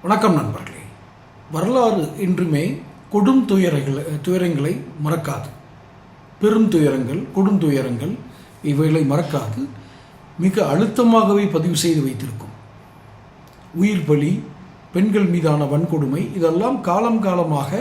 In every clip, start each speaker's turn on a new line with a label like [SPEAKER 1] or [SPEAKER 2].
[SPEAKER 1] வணக்கம் நண்பர்களே. வரலாறு என்றுமே கொடும் துயரங்களை மறக்காது. பெரும் துயரங்கள், கொடும் துயரங்கள் இவைகளை மறக்காது. மிக அழுத்தமாகவே பதிவு செய்து வைத்திருக்கும். உயிர் பலி, பெண்கள் மீதான வன்கொடுமை, இதெல்லாம் காலம் காலமாக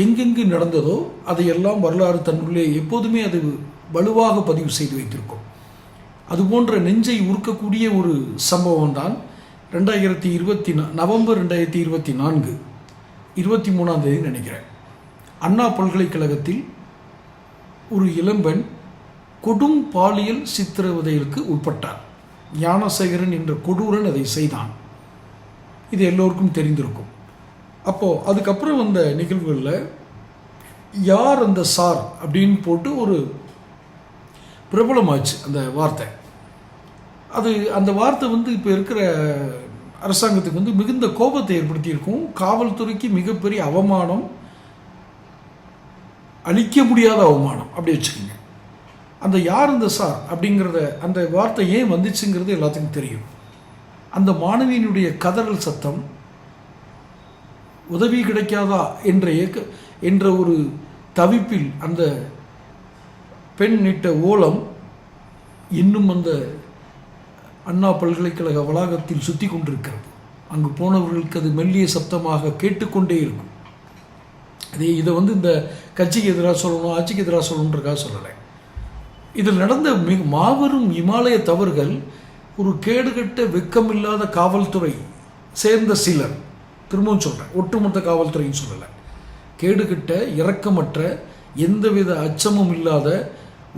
[SPEAKER 1] எங்கெங்கு நடந்ததோ அதையெல்லாம் வரலாறு தன்னுள்ளே எப்போதுமே அது வலுவாக பதிவு செய்து வைத்திருக்கும். அதுபோன்ற நெஞ்சை உருக்கக்கூடிய ஒரு சம்பவம் தான் நவம்பர் 2024 23ஆம் தேதி நினைக்கிறேன். அண்ணா பல்கலைக்கழகத்தில் ஒரு இளம்பெண் கொடும் பாலியல் சித்திரவதைகளுக்கு உட்பட்டார். ஞானசேகரன் என்ற கொடூரன் அதை செய்தான். இது எல்லோருக்கும் தெரிந்திருக்கும். அப்போது அதுக்கப்புறம் வந்த நிகழ்வுகளில் யார் அந்த சார் அப்படின்னு போட்டு ஒரு பிரபலமாச்சு அந்த வார்த்தை. அந்த வார்த்தை இப்போ இருக்கிற அரசாங்கத்துக்கு மிகுந்த கோபத்தை ஏற்படுத்தியிருக்கும். காவல்துறைக்கு மிகப்பெரிய அவமானம், அழிக்க முடியாத அவமானம், அப்படி வச்சுக்கோங்க. அந்த யார் அந்த சார் அப்படிங்கிறத அந்த வார்த்தை ஏன் வந்துச்சுங்கிறது எல்லாத்துக்கும் தெரியும். அந்த மாணவியினுடைய கதறல் சத்தம், உதவி கிடைக்காதா என்ற ஒரு தவிப்பில் அந்த பெண் இட்ட ஓலம் இன்னும் அந்த அண்ணா பல்கலைக்கழக வளாகத்தில் சுற்றி கொண்டிருக்கிறது. அங்கு போனவர்களுக்கு அது மெல்லிய சப்தமாக கேட்டுக்கொண்டே இருக்கும். இதை இந்த கட்சிக்கு எதிராக சொல்லணும், ஆட்சிக்கு எதிராக சொல்லணுன்றக்காக சொல்லலை. இதில் நடந்த மாபெரும் இமாலய தவறுகள் ஒரு கேடுகட்ட வெக்கமில்லாத காவல்துறை சேர்ந்த சிலர், திரும்பவும் சொல்கிறேன், ஒட்டுமொத்த காவல்துறைன்னு சொல்லலை, கேடுகட்ட இரக்கமற்ற எந்தவித அச்சமும் இல்லாத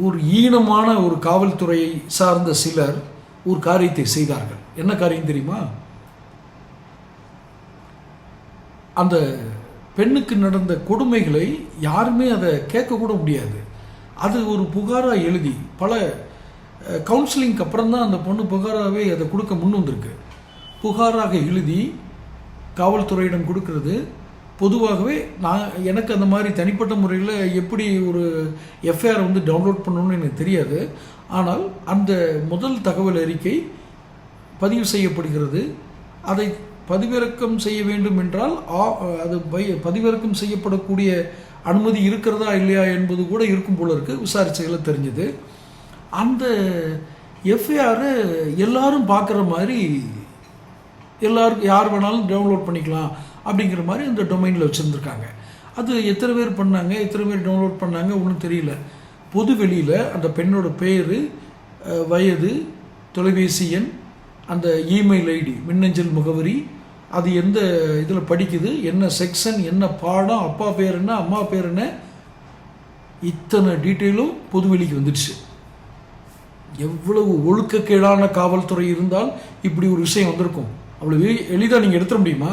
[SPEAKER 1] ஒரு ஈனமான ஒரு காவல்துறையை சார்ந்த சிலர் ஒரு காரியத்தை செய்தார்கள். என்ன காரியம் தெரியுமா? அந்த பெண்ணுக்கு நடந்த கொடுமைகளை யாருமே அதை கேட்கக்கூட முடியாது. அது ஒரு புகாராக எழுதி பல கவுன்சிலிங்க்கு அப்புறம் தான் அந்த பொண்ணு புகாராகவே அதை கொடுக்க முன் வந்திருக்கு. புகாராக எழுதி காவல்துறையிடம் கொடுக்கறது பொதுவாகவே எனக்கு அந்த மாதிரி தனிப்பட்ட முறையில் எப்படி ஒரு எஃப்ஐஆர் டவுன்லோட் பண்ணணும்னு எனக்கு தெரியாது. ஆனால் அந்த முதல் தகவல் அறிக்கை பதிவு செய்யப்படுகிறது. அதை பதிவிறக்கம் செய்ய வேண்டும் என்றால் அது பதிவிறக்கம் செய்யப்படக்கூடிய அனுமதி இருக்கிறதா இல்லையா என்பது கூட இருக்கும் போல இருக்குது. விசாரிச்சைகளை தெரிஞ்சது. அந்த எஃப்ஐஆர் எல்லாரும் பார்க்குற மாதிரி, எல்லாருக்கும் யார் வேணாலும் டவுன்லோட் பண்ணிக்கலாம் அப்படிங்கிற மாதிரி அந்த டொமைனில் வச்சுருந்துருக்காங்க. அது எத்தனை பேர் பண்ணாங்க, எத்தனை பேர் டவுன்லோட் பண்ணாங்க ஒன்றும் தெரியல. பொது வெளியில் அந்த பெண்ணோட பேர், வயது, தொலைபேசி எண், அந்த இமெயில் ஐடி, மின்னஞ்சல் முகவரி, அது எந்த இதில் படிக்குது, என்ன செக்ஷன், என்ன பாடம், அப்பா பேர் என்ன, அம்மா பேர் என்ன, இத்தனை டீட்டெயிலும் பொதுவெளிக்கு வந்துடுச்சு. எவ்வளவு ஒழுக்கக்கேடான காவல்துறை இருந்தால் இப்படி ஒரு விஷயம் வந்திருக்கும். அவ்வளோ எளிதாக நீங்கள் எடுத்துட முடியுமா?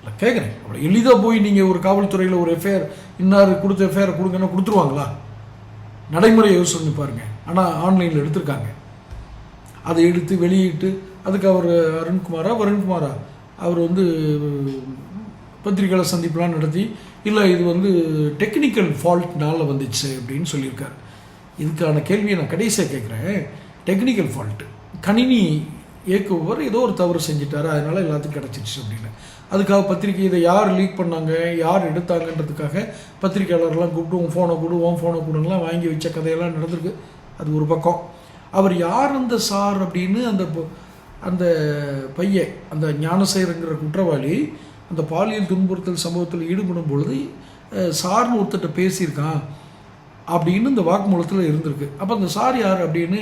[SPEAKER 1] இல்லை, கேட்குறேன். அவ்வளோ எளிதாக போய் நீங்கள் ஒரு காவல்துறையில் ஒரு எஃப்ஐஆர், இன்னார் கொடுத்த எஃப்ஐஆர் கொடுங்கன்னா கொடுத்துருவாங்களா? நடைமுறையை யோசிச்சு பாருங்கள். ஆனால் ஆன்லைனில் எடுத்திருக்காங்க. அதை எடுத்து வெளியிட்டு அதுக்கு அவர் வருண்குமாரா அவர் பத்திரிகையாளர் சந்திப்புலாம் நடத்தி, இல்லை இது டெக்னிக்கல் ஃபால்ட்னால வந்துச்சு அப்படின்னு சொல்லியிருக்காரு. இதுக்கான கேள்வியை நான் கடைசியாக கேட்குறேன். டெக்னிக்கல் ஃபால்ட்டு, கணினி இயக்குபவர் ஏதோ ஒரு தவறு செஞ்சுட்டாரு, அதனால் எல்லாத்துக்கும் கிடச்சிச்சு அப்படின்னு. அதுக்காக பத்திரிக்கை இதை யார் லீக் பண்ணாங்க, யார் எடுத்தாங்கன்றதுக்காக பத்திரிக்கையாளர்லாம் கூப்பிட்டு உன் ஃபோனை கொடுங்கலாம் வாங்கி வச்ச கதையெல்லாம் நடந்திருக்கு. அது ஒரு பக்கம். அவர் யார் அந்த சார் அப்படின்னு அந்த பையன், அந்த ஞானசேகரங்கிற குற்றவாளி அந்த பாலியல் துன்புறுத்தல் சம்பவத்தில் ஈடுபடும் பொழுது சார்னு ஒருத்தட்ட பேசியிருக்கான் அப்படின்னு இந்த வாக்குமூலத்தில் இருந்திருக்கு. அப்போ அந்த சார் யார் அப்படின்னு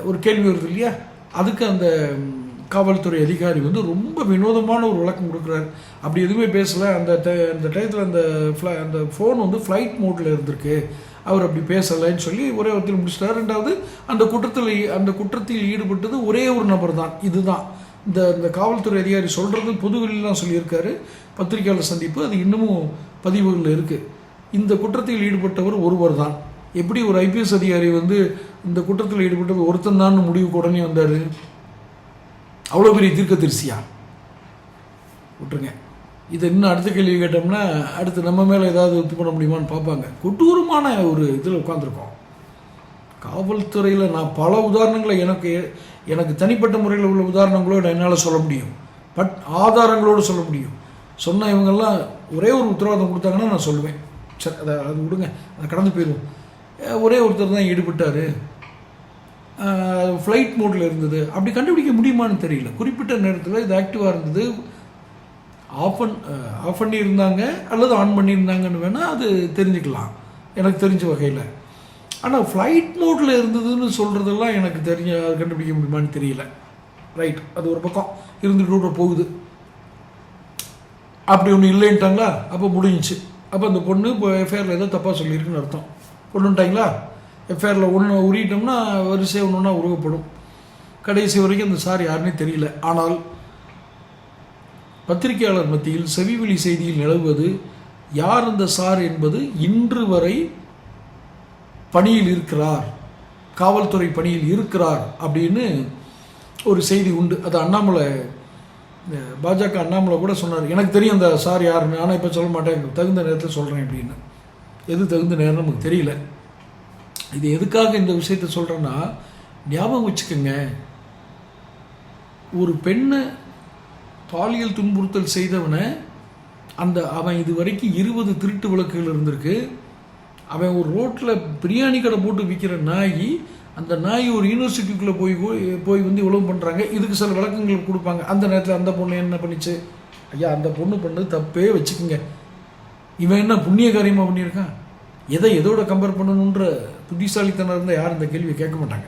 [SPEAKER 1] ஒரு கேள்வி வருது இல்லையா? அதுக்கு அந்த காவல்துறை அதிகாரி ரொம்ப வினோதமான ஒரு விளக்கம் கொடுக்குறாரு. அப்படி எதுவுமே பேசலை. அந்த டயத்தில் அந்த ஃபோன் ஃப்ளைட் மோட்டில் இருந்திருக்கு, அவர் அப்படி பேசலைன்னு சொல்லி ஒரே ஒருத்தர் முடிச்சிட்டார். ரெண்டாவது, அந்த குற்றத்தில் ஈடுபட்டது ஒரே ஒரு நபர் தான். இதுதான் இந்த காவல்துறை அதிகாரி சொல்கிறது பொதுவெளியெலாம் சொல்லியிருக்காரு. பத்திரிகையாளர் சந்திப்பு அது இன்னமும் பதிவுகளில் இருக்குது. இந்த குற்றத்தில் ஈடுபட்டவர் ஒருவர் தான். எப்படி ஒரு ஐபிஎஸ் அதிகாரி இந்த குற்றத்தில் ஈடுபட்டது ஒருத்தன் தான் முடிவுக்கு உடனே வந்தார்? அவ்வளோ பெரிய தீர்க்கதரிசியா? விட்டுருங்க. இதை இன்னும் அடுத்த கேள்வி கேட்டோம்னா அடுத்து நம்ம மேலே ஏதாவது ஒத்து பண்ண முடியுமான்னு பார்ப்பாங்க. கொடூரமான ஒரு இதில் உட்காந்துருக்கோம். காவல்துறையில் நான் பல உதாரணங்களை எனக்கு தனிப்பட்ட முறையில் உள்ள உதாரணங்களோடு என்னால் சொல்ல முடியும். பட் ஆதாரங்களோடு சொல்ல முடியும். சொன்ன இவங்கெல்லாம் ஒரே ஒரு உத்தரவாதம் கொடுத்தாங்கன்னா நான் சொல்லுவேன், சரி அது விடுங்க, அதை கடந்து போயிடுவோம். ஒரே ஒருத்தர் தான் ஈடுபட்டார், ஃப்ளைட் மோடில் இருந்தது, அப்படி கண்டுபிடிக்க முடியுமான்னு தெரியல. குறிப்பிட்ட நேரத்தில் இது ஆக்டிவாக இருந்தது, ஆஃப் பண்ணி இருந்தாங்க அல்லது ஆன் பண்ணியிருந்தாங்கன்னு வேணால் அது தெரிஞ்சுக்கலாம் எனக்கு தெரிஞ்ச வகையில். ஆனால் ஃப்ளைட் மோடில் இருந்ததுன்னு சொல்கிறதெல்லாம் எனக்கு கண்டுபிடிக்க முடியுமான்னு தெரியல. ரைட், அது ஒரு பக்கம் இருந்துட்டு போகுது. அப்படி ஒன்று இல்லைன்ட்டாங்களா, அப்போ முடிஞ்சிச்சு. அப்போ அந்த பொண்ணு இப்போ எஃப்ஐஆரில் ஏதோ தப்பாக சொல்லியிருக்குன்னு அர்த்தம். கொண்டுட்டாங்களா, எஃப்ஐஆரில் ஒன்று உருகிட்டோம்னா வரிசையாக ஒன்று ஒன்றா உருவப்படும். கடைசி வரைக்கும் அந்த சார் யாருன்னே தெரியல. ஆனால் பத்திரிகையாளர் மத்தியில் செவிவெளி செய்தியில் நிலவுவது யார் அந்த சார் என்பது இன்று வரை பணியில் இருக்கிறார், காவல்துறை பணியில் இருக்கிறார் அப்படின்னு ஒரு செய்தி உண்டு. அது அண்ணாமலை, பாஜக அண்ணாமலை கூட சொன்னார், எனக்கு தெரியும் அந்த சார் யாருன்னு, ஆனால் இப்போ சொல்ல மாட்டேன், தகுந்த நேரத்தில் சொல்கிறேன் அப்படின்னு. எது தகுந்த நேரம் நமக்கு தெரியல. இது எதுக்காக இந்த விஷயத்த சொல்கிறேன்னா, ஞாபகம் வச்சுக்கோங்க, ஒரு பெண்ணை பாலியல் துன்புறுத்தல் செய்தவனை அவன் இது வரைக்கும் 20 திருட்டு வழக்குகள் இருந்திருக்கு. அவன் ஒரு ரோட்டில் பிரியாணி கடை போட்டு விற்கிற நாய், அந்த நாய் ஒரு யூனிவர்சிட்டிக்குள்ளே போய் வந்து இவ்வளவு பண்ணுறாங்க. இதுக்கு சில விளக்கங்கள் கொடுப்பாங்க. அந்த நேரத்தில் அந்த பொண்ணு என்ன பண்ணிச்சு, ஐயா அந்த பொண்ணு பண்ணது தப்பே வச்சுக்கோங்க, இவன் என்ன புண்ணிய காரியமாக பண்ணியிருக்கான், எதோட கம்பேர் பண்ணணுன்ற புத்திசாலித்தனம் இருந்தால் யாரும் இந்த கேள்வியை கேட்க மாட்டாங்க.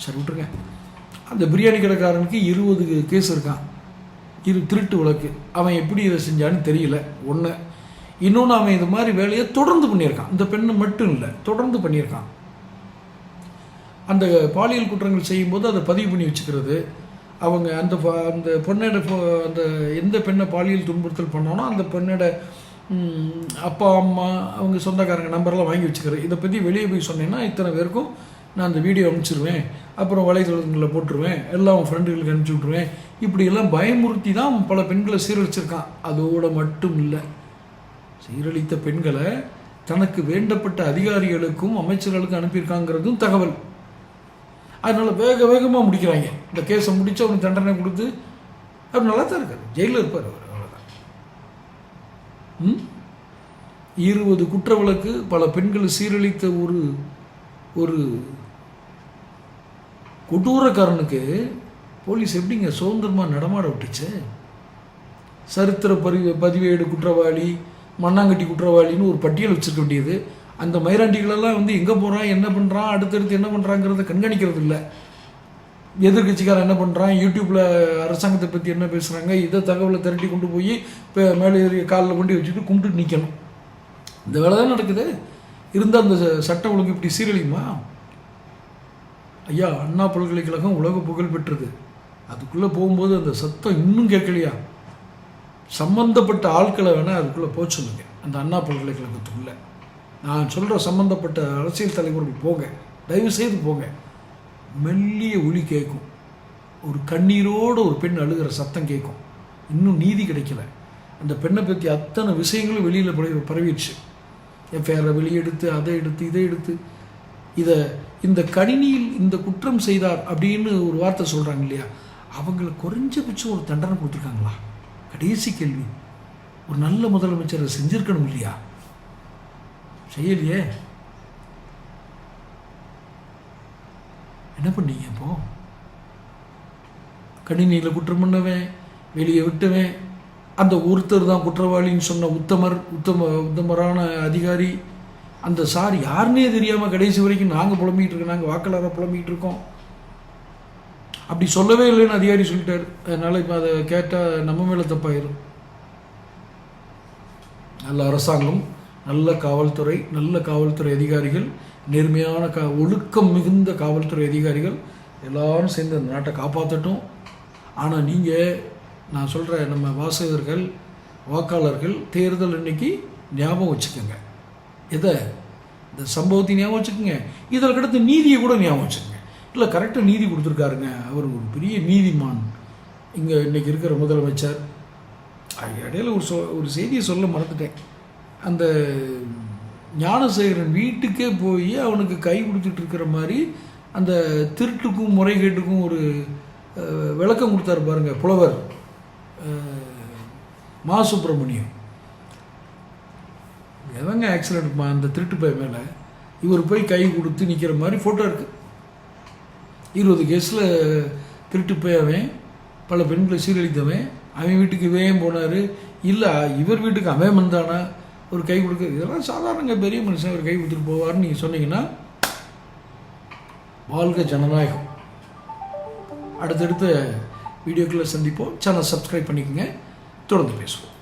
[SPEAKER 1] சரி விட்டுருங்க. அந்த பிரியாணி கடைக்காரனுக்கு 20 கேஸ் இருக்கான், 20 திருட்டு வழக்கு. அவன் எப்படி இதை செஞ்சான்னு தெரியல. ஒன்று. இன்னொன்று, அவன் இது மாதிரி வேலையை தொடர்ந்து பண்ணியிருக்கான். இந்த பெண்ணு மட்டும் இல்லை, தொடர்ந்து பண்ணியிருக்கான். அந்த பாலியல் குற்றங்கள் செய்யும்போது அதை பதிவு பண்ணி வச்சுக்கிறது, அவங்க அந்த பொண்ணோட அந்த எந்த பெண்ணை பாலியல் துன்புறுத்தல் பண்ணானோ அந்த பெண்ணோட அப்பா அம்மா அவங்க சொந்தக்காரங்க நம்பர்லாம் வாங்கி வச்சுக்கிறது. இதை பற்றி வெளியே போய் சொன்னேன்னா இத்தனை பேருக்கும் நான் அந்த வீடியோ அனுப்பிச்சிருவேன், அப்புறம் வலைதளங்களில் போட்டுருவேன், எல்லாம் அவன் ஃப்ரெண்டுகளுக்கு அனுப்பிச்சி விட்ருவேன். இப்படியெல்லாம் பயமுறுத்தி தான் பல பெண்களை சீரழிச்சிருக்கான். அதோடு மட்டும் இல்லை, சீரழித்த பெண்களை தனக்கு வேண்டப்பட்ட அதிகாரிகளுக்கும் அமைச்சர்களுக்கும் அனுப்பியிருக்காங்கிறதும் தகவல். அதனால் வேகமாக முடிக்கிறாங்க. இந்த கேஸை முடித்து அவனுக்கு தண்டனை கொடுத்து அவர் நல்லா தான் இருக்கார், ஜெயிலில் இருப்பார் அவர், அவ்வளோதான். 20 குற்ற வழக்கு, பல பெண்களை சீரழித்த ஒரு கொடூரக்காரனுக்கு போலீஸ் எப்படிங்க சுதந்திரமாக நடமாட விட்டுச்சு? சரித்திர பதிவேடு குற்றவாளி, மண்ணாங்கட்டி குற்றவாளின்னு ஒரு பட்டியல் வச்சுருக்க வேண்டியது. அந்த மயிராண்டிகளெல்லாம் வந்து எங்கே போகிறான், என்ன பண்ணுறான், அடுத்தடுத்து என்ன பண்ணுறாங்கிறத கண்காணிக்கிறது இல்லை. எதிர்கட்சிக்காரன் என்ன பண்ணுறான், யூடியூப்பில் அரசாங்கத்தை பற்றி என்ன பேசுகிறாங்க, இதை தகவலை திரட்டி கொண்டு போய் இப்போ மேலே ஏறி காலில் கொண்டு வச்சுட்டு கும்பிட்டு நிற்கணும். இந்த வேலை தான் நடக்குது. இருந்தால் அந்த சட்டம் ஒழுங்கு இப்படி சீரழியுமா? ஐயா, அண்ணா பல்கலைக்கழகம் உலக புகழ் பெற்றது. அதுக்குள்ளே போகும்போது அந்த சத்தம் இன்னும் கேட்கலையா? சம்பந்தப்பட்ட ஆட்களை வேணால் அதுக்குள்ளே போக சொல்லுங்க. அந்த அண்ணா பல்கலைக்கழகத்துக்குள்ளே நான் சொல்கிற சம்பந்தப்பட்ட அரசியல் தலைவர்கள் போங்க, தயவு செய்து போங்க. மெல்லிய ஒலி கேட்கும், ஒரு கண்ணீரோடு ஒரு பெண் அழுகிற சத்தம் கேட்கும். இன்னும் நீதி கிடைக்கல. அந்த பெண்ணை பற்றி அத்தனை விஷயங்களும் வெளியில் பரவிடுச்சு. எஃப்ஐஆரை வெளியெடுத்து அதை எடுத்து இதை எடுத்து இந்த கணினியில் இந்த குற்றம் செய்தார் அப்படின்னு ஒரு வார்த்தை சொல்கிறாங்க இல்லையா, அவங்களை குறைஞ்சபட்சம் ஒரு தண்டனை கொடுத்துருக்காங்களா? கடைசி கேள்வி. ஒரு நல்ல முதலமைச்சரை செஞ்சிருக்கணும் இல்லையா? செய்யலையே. என்ன பண்ணீங்க? இப்போ கணினியில் குற்றம் பண்ணவன், வெளியே விட்டவன், அந்த ஒருத்தர் தான் குற்றவாளின்னு சொன்ன உத்தமரான அதிகாரி, அந்த சார் யாருன்னே தெரியாமல் கடைசி வரைக்கும் நாங்கள் புலம்பிகிட்டு இருக்கோம், நாங்கள் வாக்காளராக புலம்பிகிட்டு இருக்கோம். அப்படி சொல்லவே இல்லைன்னு அதிகாரி சொல்லிட்டார். அதனால் இப்போ அதை கேட்டால் நம்ம மேலே தப்பாயிரும். நல்ல அரசாங்கம், நல்ல காவல்துறை, நல்ல காவல்துறை அதிகாரிகள், நேர்மையான ஒழுக்கம் மிகுந்த காவல்துறை அதிகாரிகள் எல்லாரும் சேர்ந்து அந்த நாட்டை காப்பாற்றட்டும். ஆனால் நீங்கள், நான் சொல்கிற நம்ம வாசகர்கள், வாக்காளர்கள், தேர்தல் அன்னைக்கு ஞாபகம் வச்சுக்கோங்க. இந்த சம்பவத்தை ஞாபகம் வச்சுக்கோங்க. இதில் கிடத்த நீதியை கூட ஞாபகம் வச்சுக்கோங்க. இல்லை, கரெக்டாக நீதி கொடுத்துருக்காருங்க, அவர் ஒரு பெரிய நீதிமான் இங்கே இன்றைக்கி இருக்கிற முதலமைச்சர். இடையில ஒரு செய்தியை சொல்ல மறந்துட்டேன். அந்த ஞானசேகரன் வீட்டுக்கே போய் அவனுக்கு கை கொடுத்துட்டு இருக்கிற மாதிரி அந்த திருட்டுக்கும் முறைகேட்டுக்கும் ஒரு விளக்கம் கொடுத்தாரு பாருங்க புலவர் மா சுப்பிரமணியம். எவங்க ஆக்சிடென்ட் அந்த திருட்டு பை மேலே இவர் போய் கை கொடுத்து நிற்கிற மாதிரி ஃபோட்டோ இருக்குது. 20 கேஸில் திருட்டு போய் அவன் பல பெண்களை சீரழித்தவன், அவன் வீட்டுக்கு இவன் போனார், இல்லை இவர் வீட்டுக்கு அவன் வந்தானா ஒரு கை கொடுக்க. இதெல்லாம் சாதாரணங்க, பெரிய மனுஷன் ஒரு கை கொடுத்துட்டு போவார்னு நீங்கள் சொன்னீங்கன்னா வாழ்க ஜனநாயகம். அடுத்தடுத்த வீடியோக்களை சந்திப்போம். சேனல் சப்ஸ்கிரைப் பண்ணிக்கோங்க. தொடர்ந்து பேசுவோம்.